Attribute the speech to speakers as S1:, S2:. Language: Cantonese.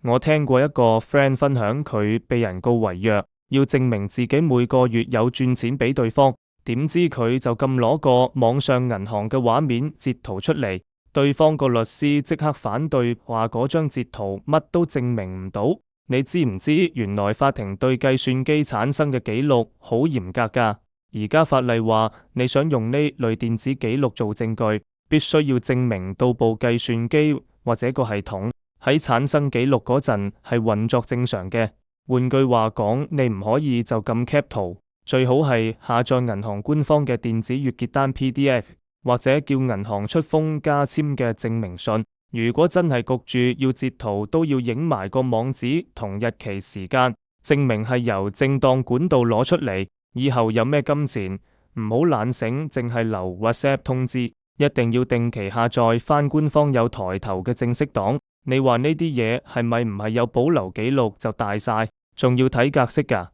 S1: 我聽過一個 friend 分享佢被人告違約，要證明自己每個月有轉錢俾對方，點知佢就咁攞個網上銀行嘅畫面截圖出嚟，對方個律師即刻反對，話嗰張截圖乜都證明唔到。你知唔知原來法庭對計算機產生嘅記錄好嚴格㗎？而家法例話你想用呢類電子記錄做證據，必須要證明到部計算機或者個系統喺產生記錄嗰陣係運作正常嘅。換句話講，你唔可以就咁 cap 圖，最好係下載銀行官方嘅電子月結單 PDF， 或者叫銀行出封加簽嘅證明信。如果真係焗住要截圖，都要影埋個網址同日期時間，證明係由正當管道攞出嚟。以後有咩金錢，唔好懶醒，淨係留 WhatsApp 通知，一定要定期下載返官方有抬頭嘅正式檔。你話呢啲嘢係咪唔係有保留記錄就大晒，仲要睇格式㗎？